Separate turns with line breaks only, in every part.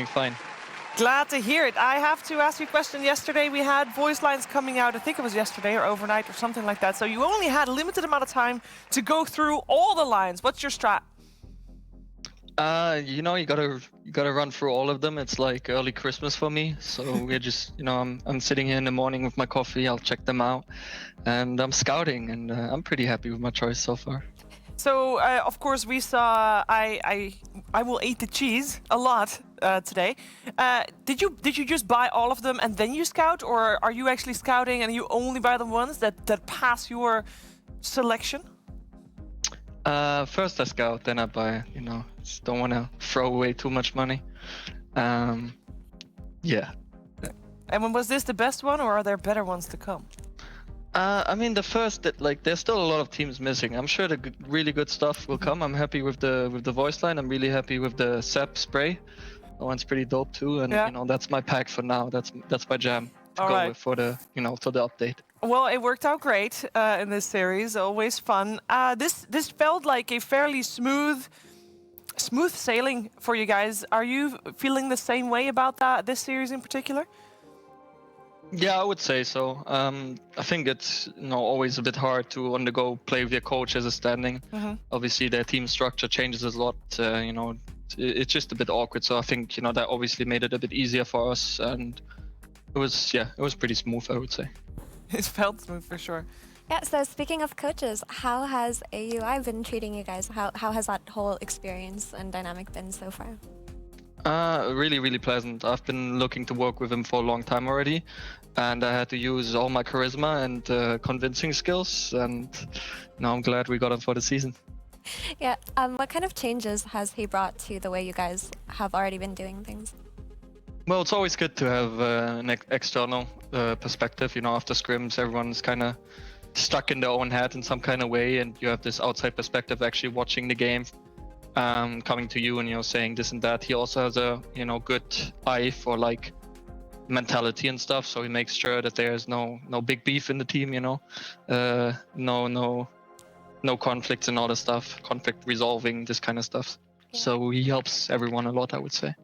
Fine.
Glad to hear it. I have to ask you a question. Yesterday we had voice lines coming out. I think it was yesterday or overnight or something like that. So you only had a limited amount of time to go through all the lines. What's your strat?
You know, you gotta run through all of them. It's like early Christmas for me. So we're just, you know, I'm sitting here in the morning with my coffee. I'll check them out, and I'm scouting, and I'm pretty happy with my choice so far.
So of course we saw. I will eat the cheese a lot today. Did you just buy all of them and then you scout, or are you actually scouting and you only buy the ones that pass your selection?
First I scout, then I buy. You know, just don't want to throw away too much money. Yeah.
And was this the best one, or are there better ones to come?
I mean, there's still a lot of teams missing. I'm sure the really good stuff will come. I'm happy with the voice line. I'm really happy with the sap spray. That one's pretty dope too. And you know, that's my pack for now. That's my jam to go with for the for the update.
Well, it worked out great in this series. Always fun. This felt like a fairly smooth sailing for you guys. Are you feeling the same way about this series in particular?
Yeah, I would say so. I think it's always a bit hard to undergo play with your coach as a standing. Obviously, their team structure changes a lot. It's just a bit awkward. So I think that obviously made it a bit easier for us, and it was pretty smooth, I would say.
It felt smooth for sure.
Yeah. So speaking of coaches, how has AUI been treating you guys? How has that whole experience and dynamic been so far?
Really, really pleasant. I've been looking to work with him for a long time already, and I had to use all my charisma and convincing skills, and now I'm glad we got him for the season.
Yeah. What kind of changes has he brought to the way you guys have already been doing things?
Well, it's always good to have an external perspective. After scrims, everyone's kind of stuck in their own head in some kind of way, and you have this outside perspective actually watching the game. Coming to you and saying this and that. He also has a good eye for like mentality and stuff, so he makes sure that there's no big beef in the team, no conflicts and all this stuff, conflict resolving, this kind of stuff.
Yeah.
So he helps everyone a lot, I would say.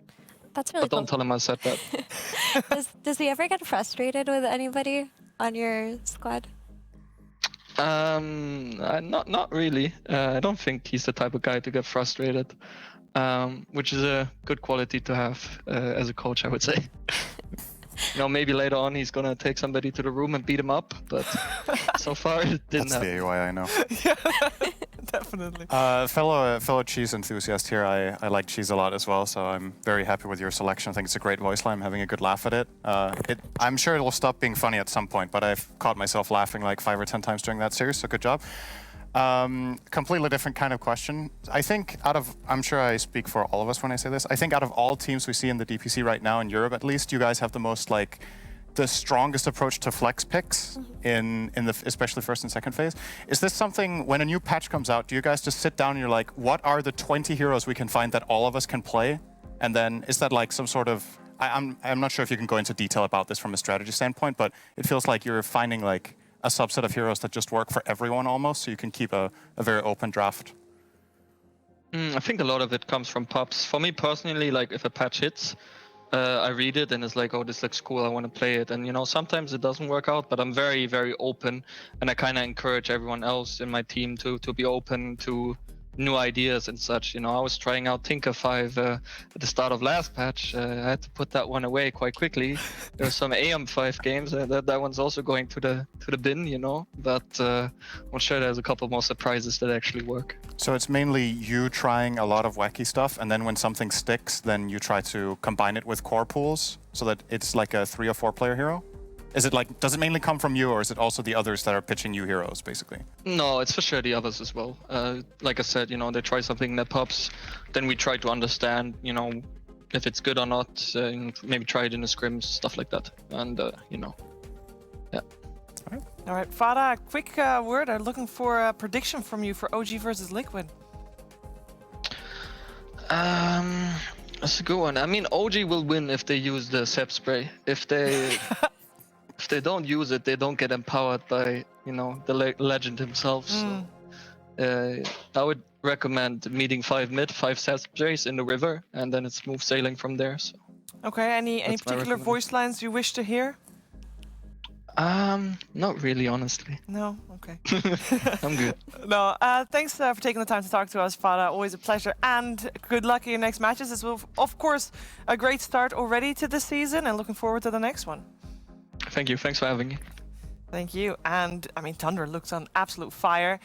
That's really
But don't tell him I said that.
Does he ever get frustrated with anybody on your squad?
Not really. I don't think he's the type of guy to get frustrated, which is a good quality to have as a coach, I would say. Maybe later on he's gonna take somebody to the room and beat him up, but so far it didn't happen.
That's the AUI I know.
Yeah, definitely.
Fellow cheese enthusiast here. I like cheese a lot as well, so I'm very happy with your selection. I think it's a great voice line. I'm having a good laugh at it. I'm sure it will stop being funny at some point, but I've caught myself laughing like 5 or 10 times during that series, so good job. Completely different kind of question. I think I'm sure I speak for all of us when I say this, I think out of all teams we see in the DPC right now, in Europe at least, you guys have the most the strongest approach to flex picks in the especially first and second phase. Is this something, when a new patch comes out, do you guys just sit down and you're like, what are the 20 heroes we can find that all of us can play? And then is that like some sort of, I'm not sure if you can go into detail about this from a strategy standpoint, but it feels like you're finding like a subset of heroes that just work for everyone almost, so you can keep a very open draft.
I think a lot of it comes from pops. For me personally, like if a patch hits, I read it and it's like, oh, this looks cool, I want to play it. And sometimes it doesn't work out, but I'm very, very open, and I kind of encourage everyone else in my team to be open to new ideas and such. I was trying out Tinker 5 at the start of last patch. I had to put that one away quite quickly. There were some AM 5 games that one's also going to the bin, but I'm sure there's a couple more surprises that actually work.
So it's mainly you trying a lot of wacky stuff, and then when something sticks, then you try to combine it with core pools so that it's like a 3 or 4 player hero? Is it like, does it mainly come from you, or is it also the others that are pitching you heroes, basically?
No, it's for sure the others as well. Like I said, they try something that pops, then we try to understand, if it's good or not, maybe try it in a scrim, stuff like that. And, yeah.
All right, Fada, quick word. I'm looking for a prediction from you for OG versus Liquid.
That's a good one. I mean, OG will win if they use the sap spray. If they don't use it, they don't get empowered by, the legend himself. So I would recommend meeting 5 mid, 5 sap sprays in the river, and then it's smooth sailing from there. So.
Okay. Any
That's my
particular
recommendation.
voice lines you wish to hear?
Not really, honestly.
No. Okay.
I'm good.
No. Thanks for taking the time to talk to us, Fada. Always a pleasure. And good luck in your next matches. This will, of course, a great start already to the season, and looking forward to the next one.
Thank you. Thanks for having me.
Thank you. And I mean, Thunder looks on absolute fire.